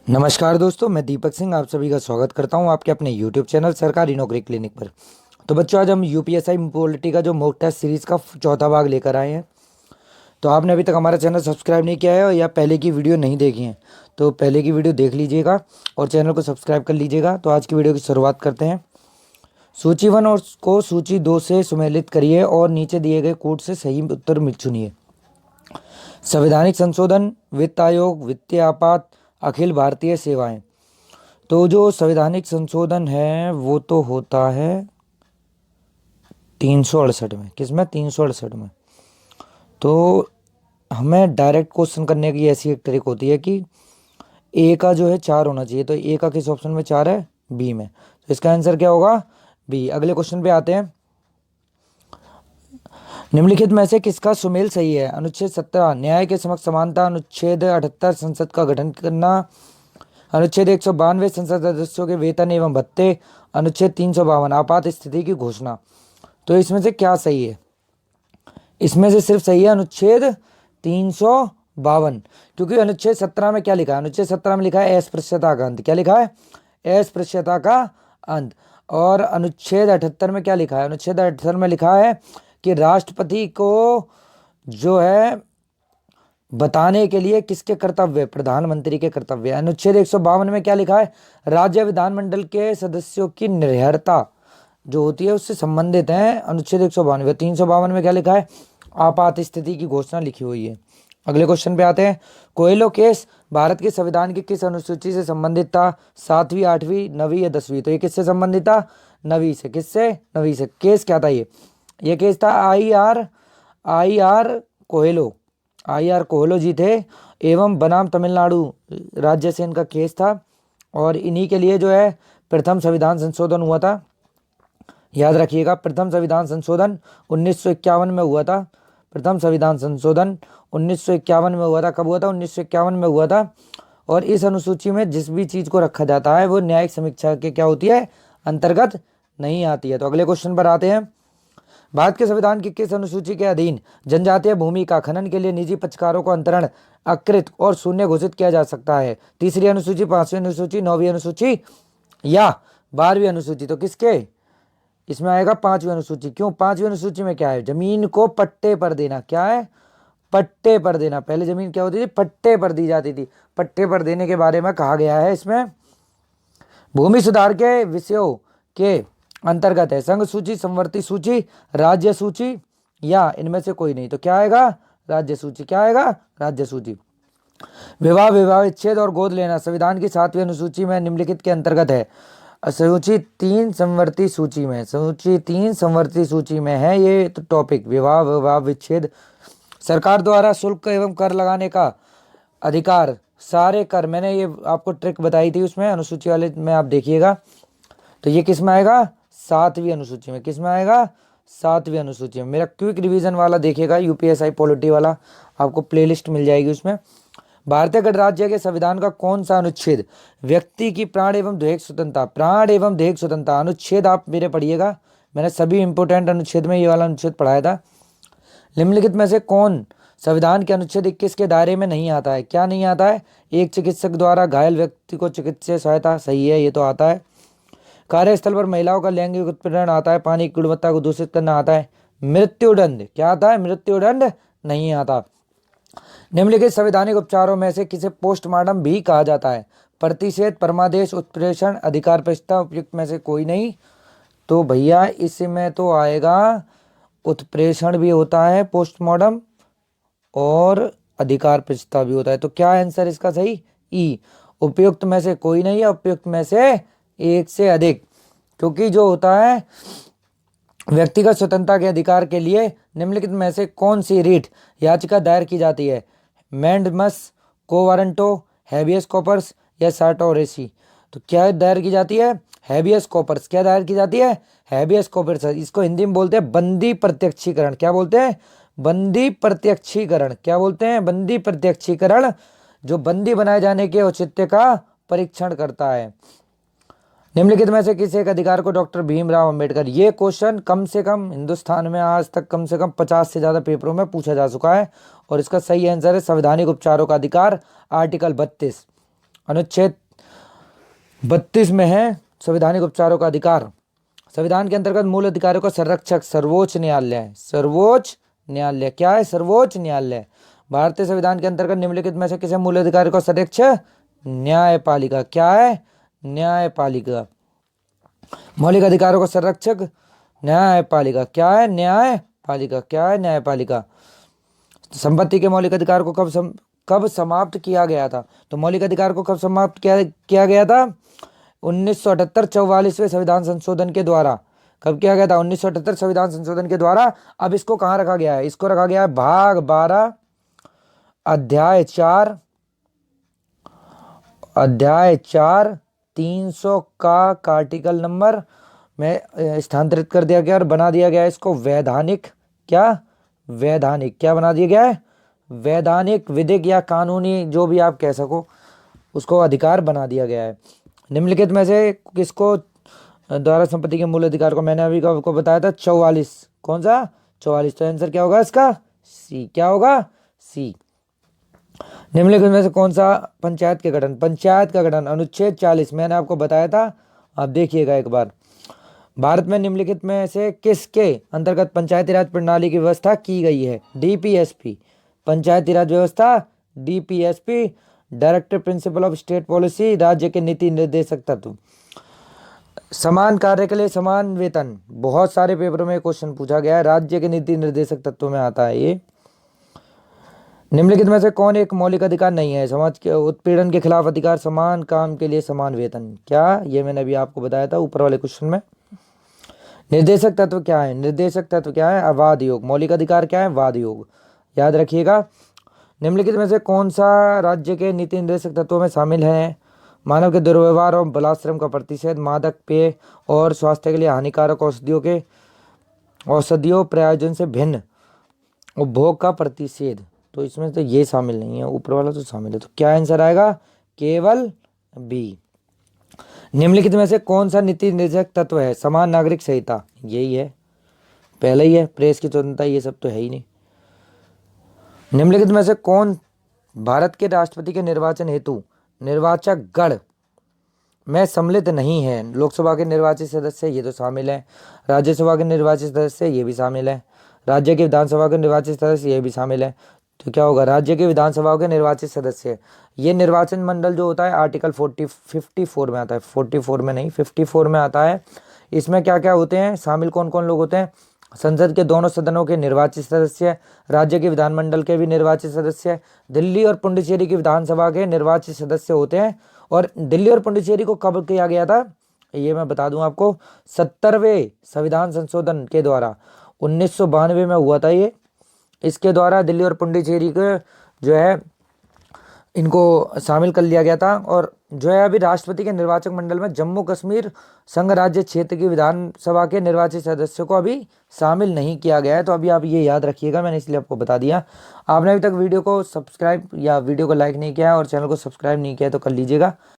नमस्कार दोस्तों, मैं दीपक सिंह आप सभी का स्वागत करता हूं आपके अपने YouTube चैनल सरकारी नौकरी क्लिनिक पर। तो बच्चों, आज हम यूपीएसआई पॉलिटी का जो मॉक टेस्ट सीरीज़ का चौथा भाग लेकर आए हैं। तो आपने अभी तक हमारा चैनल सब्सक्राइब नहीं किया है या पहले की वीडियो नहीं देखी है तो पहले की वीडियो देख लीजिएगा और चैनल को सब्सक्राइब कर लीजिएगा। तो आज की वीडियो की शुरुआत करते हैं। सूची 1 और को सूची 2 से सुमेलित करिए और नीचे दिए गए कोड से सही उत्तर चुनिए। संवैधानिक संशोधन, वित्त आयोग, वित्तीय आपात, अखिल भारतीय सेवाएं। तो जो संवैधानिक संशोधन है वो तो होता है 368 में। किसमें? 368 में। तो हमें डायरेक्ट क्वेश्चन करने की ऐसी एक ट्रिक होती है कि ए का जो है 4 होना चाहिए। तो ए का किस ऑप्शन में 4 है? बी में। तो इसका आंसर क्या होगा? बी। अगले क्वेश्चन पे आते हैं। निम्नलिखित में से किसका सुमेल सही है? अनुच्छेद 17 न्याय के समक्ष समानता, अनुच्छेद 78 संसद का गठन करना, अनुच्छेद 192 संसद सदस्यों के वेतन एवं भत्ते, अनुच्छेद 352 आपात स्थिति की घोषणा। तो इसमें से क्या सही है? इसमें से सिर्फ सही है अनुच्छेद 352, क्योंकि अनुच्छेद 17 में क्या लिखा है? अनुच्छेद 17 में लिखा है अस्पृश्यता का अंत। क्या लिखा है? अस्पृश्यता का अंत। और अनुच्छेद 78 में क्या लिखा है? अनुच्छेद 78 में लिखा है कि राष्ट्रपति को जो है बताने के लिए किसके कर्तव्य? प्रधानमंत्री के कर्तव्य। अनुच्छेद 152 में क्या लिखा है? राज्य विधानमंडल के सदस्यों की निर्भरता जो होती है उससे संबंधित है अनुच्छेद 152। 352 में क्या लिखा है? आपात स्थिति की घोषणा लिखी हुई है। अगले क्वेश्चन पे आते हैं। कोयलो केस भारत के संविधान की किस अनुसूची से संबंधित था? 7वीं, 8वीं, 9वीं या 10वीं? तो ये किससे संबंधित था? 9वीं से। किससे? 9वीं से। केस क्या था? ये केस था आई आर कोहेलो जी थे एवं बनाम तमिलनाडु राज्य से इनका केस था। और इन्हीं के लिए जो है प्रथम संविधान संशोधन हुआ था। याद रखिएगा, प्रथम संविधान संशोधन 1951 में हुआ था। प्रथम संविधान संशोधन 1951 में हुआ था। कब हुआ था? 1951 में हुआ था। और इस अनुसूची में जिस भी चीज को रखा जाता है वो न्यायिक समीक्षा के क्या होती है? अंतर्गत नहीं आती है। तो अगले क्वेश्चन पर आते हैं। भारत के संविधान की किस अनुसूची के अधीन जनजातीय भूमि का खनन के लिए निजी पक्षकारों को अंतरण अकृत और शून्य घोषित किया जा सकता है? 3री अनुसूची, 5वीं अनुसूची, 9वीं अनुसूची या 12वीं अनुसूची? तो किसके इसमें आएगा? 5वीं अनुसूची। क्यों? 5वीं अनुसूची में क्या है? जमीन को पट्टे पर देना। क्या है? पट्टे पर देना। पहले जमीन क्या होती थी? पट्टे पर दी जाती थी। पट्टे पर देने के बारे में कहा गया है इसमें। भूमि सुधार के विषयों के अंतर्गत है संघ सूची, संवर्ती सूची, राज्य सूची या इनमें से कोई नहीं? तो क्या आएगा? राज्य सूची। क्या आएगा? राज्य सूची। विवाह, विवाह विच्छेद और गोद लेना संविधान की 7वीं अनुसूची में निम्नलिखित के अंतर्गत है? सूची 3 संवर्ती सूची में। सूची 3 संवर्ती सूची में है ये तो टॉपिक। विवाह, विवाह विच्छेद। सरकार द्वारा शुल्क एवं कर लगाने का अधिकार, सारे कर। मैंने ये आपको ट्रिक बताई थी उसमें अनुसूची वाले में, आप देखिएगा। तो ये किस में आएगा? 7वीं अनुसूची में। किस में आएगा? 7वीं अनुसूची में। मेरा क्विक रिवीजन वाला देखिएगा, यूपीएसआई पॉलिटी वाला, आपको प्लेलिस्ट मिल जाएगी उसमें। भारतीय गणराज्य के संविधान का कौन सा अनुच्छेद व्यक्ति की प्राण एवं दैहिक स्वतंत्रता, प्राण एवं दैहिक स्वतंत्रता अनुच्छेद आप मेरे पढ़िएगा, मैंने सभी इंपोर्टेंट अनुच्छेद में ये वाला अनुच्छेद पढ़ाया था। निम्नलिखित में से कौन संविधान के अनुच्छेद 21 के दायरे में नहीं आता है? क्या नहीं आता है? एक चिकित्सक द्वारा घायल व्यक्ति को चिकित्सीय सहायता, सही है, ये तो आता है। कार्यस्थल पर महिलाओं का लैंगिक उत्पीड़न आता है। पानी की गुणवत्ता को दूषित करना आता है। मृत्युदंड, क्या आता है? मृत्युदंड नहीं आता। निम्नलिखित संवैधानिक उपचारों में से किसे पोस्टमार्टम भी कहा जाता है? प्रतिषेध, परमादेश, उत्प्रेषण, अधिकार प्रस्ताव, उपयुक्त में से कोई नहीं? तो भैया इसमें तो आएगा उत्प्रेषण भी होता है पोस्टमार्टम और अधिकार प्रस्ताव भी होता है। तो क्या आंसर इसका सही? ई। उपयुक्त में से कोई नहीं है, उपयुक्त में से एक से अधिक। क्योंकि जो होता है व्यक्तिगत स्वतंत्रता के अधिकार के लिए निम्नलिखित में से कौन सी रीट याचिका दायर की जाती है? मैंडमस, को वारंटो, हैबियस कॉपर्स या साटोरेसी? तो क्या दायर की जाती है? Habeas corpus. क्या दायर की जाती है? Habeas corpus. इसको हिंदी में बोलते हैं बंदी प्रत्यक्षीकरण। क्या बोलते हैं? बंदी प्रत्यक्षीकरण। क्या बोलते हैं? बंदी प्रत्यक्षीकरण, जो बंदी बनाए जाने के औचित्य का परीक्षण करता है। निम्नलिखित में से किस एक अधिकार को डॉक्टर भीमराव अंबेडकर, ये क्वेश्चन कम से कम हिंदुस्तान में आज तक कम से कम 50 से ज्यादा पेपरों में पूछा जा चुका है और इसका सही आंसर है संवैधानिक उपचारों का अधिकार, आर्टिकल 32। अनुच्छेद 32 में है संवैधानिक उपचारों का अधिकार। संविधान के अंतर्गत मूल अधिकारों का संरक्षक सर्वोच्च न्यायालय है। सर्वोच्च न्यायालय क्या है? सर्वोच्च न्यायालय। भारतीय संविधान के अंतर्गत निम्नलिखित में से किसे मूल अधिकारों का संरक्षक? न्यायपालिका। क्या है? न्यायपालिका। मौलिक अधिकारों का संरक्षक न्यायपालिका। क्या है? न्यायपालिका। क्या है? न्यायपालिका। संपत्ति के मौलिक अधिकार को कब समाप्त किया गया था? तो मौलिक अधिकार को कब समाप्त किया गया था? 1978 44वें संविधान संशोधन के द्वारा। कब किया गया था? 1978 संविधान संशोधन के द्वारा। अब इसको कहाँ रखा गया है? इसको रखा गया है भाग 12 अध्याय 4 300 का आर्टिकल नंबर में स्थानांतरित कर दिया गया और बना दिया गया है इसको वैधानिक। क्या? वैधानिक। क्या बना दिया गया है? वैधानिक, विधिक या कानूनी, जो भी आप कह सको, उसको अधिकार बना दिया गया है। निम्नलिखित में से किसको द्वारा संपत्ति के मूल अधिकार को, मैंने अभी आपको बताया था 44। कौन सा? 44। तो आंसर क्या होगा इसका? सी। क्या होगा? सी। निम्नलिखित में से कौन सा पंचायत के गठन? पंचायत का गठन अनुच्छेद 40 मैंने आपको बताया था। आप देखिएगा एक बार। भारत में निम्नलिखित में से किसके अंतर्गत पंचायती राज प्रणाली की व्यवस्था की गई है? डीपीएसपी। पंचायती राज व्यवस्था, DPSP, directive principle of state policy, राज्य के नीति निर्देशक तत्व। समान कार्य के लिए समान वेतन, बहुत सारे पेपरों में क्वेश्चन पूछा गया है। राज्य के नीति निर्देशक तत्व में आता है ये। निम्नलिखित में से कौन एक मौलिक अधिकार नहीं है? समाज के उत्पीड़न के खिलाफ अधिकार, समान काम के लिए समान वेतन। क्या? ये मैंने अभी आपको बताया था ऊपर वाले क्वेश्चन में। निर्देशक तत्व क्या है? निर्देशक तत्व क्या है? वाद योग। मौलिक अधिकार क्या है? वाद योग। याद रखिएगा। निम्नलिखित में से कौन सा राज्य के नीति निर्देशक तत्वों में शामिल है? मानव के दुर्व्यवहार और बलात्श्रम का प्रतिषेध, मादक पेय और स्वास्थ्य के लिए हानिकारक औषधियों प्रयोजन से भिन्न उपभोग का प्रतिषेध। तो इसमें तो ये शामिल नहीं है, ऊपर वाला तो शामिल है। तो क्या आंसर आएगा? केवल बी। निम्नलिखित में से कौन सा नीति निर्देशक तत्व है? समान नागरिक संहिता। यही है, पहले ही है। प्रेस की स्वतंत्रता, ये सब तो है ही नहीं। निम्नलिखित में से कौन भारत के राष्ट्रपति के निर्वाचन हेतु निर्वाचक गण में सम्मिलित नहीं है? लोकसभा के निर्वाचित सदस्य, ये तो शामिल है। राज्यसभा के निर्वाचित सदस्य, ये भी शामिल है। राज्य के विधानसभा के निर्वाचित सदस्य, ये भी शामिल है। तो क्या होगा? राज्य के विधानसभा के निर्वाचित सदस्य। ये निर्वाचन मंडल जो होता है आर्टिकल 54 में आता है। 44 में नहीं, 54 में आता है। इसमें क्या क्या होते हैं शामिल? कौन कौन लोग होते हैं? संसद के दोनों सदनों के निर्वाचित सदस्य, राज्य के विधानमंडल के भी निर्वाचित सदस्य, दिल्ली और पुडुचेरी की विधानसभा के निर्वाचित सदस्य होते हैं। और दिल्ली और पुडुचेरी को कब किया गया था? ये मैं बता दूं आपको, 70वें संविधान संशोधन के द्वारा 1992 में हुआ था ये। इसके द्वारा दिल्ली और पुडुचेरी को जो है इनको शामिल कर लिया गया था। और जो है अभी राष्ट्रपति के निर्वाचक मंडल में जम्मू कश्मीर संघ राज्य क्षेत्र की विधानसभा के निर्वाचित सदस्यों को अभी शामिल नहीं किया गया है। तो अभी आप ये याद रखिएगा, मैंने इसलिए आपको बता दिया। आपने अभी तक वीडियो को सब्सक्राइब या वीडियो को लाइक नहीं किया है और चैनल को सब्सक्राइब नहीं किया है तो कर लीजिएगा।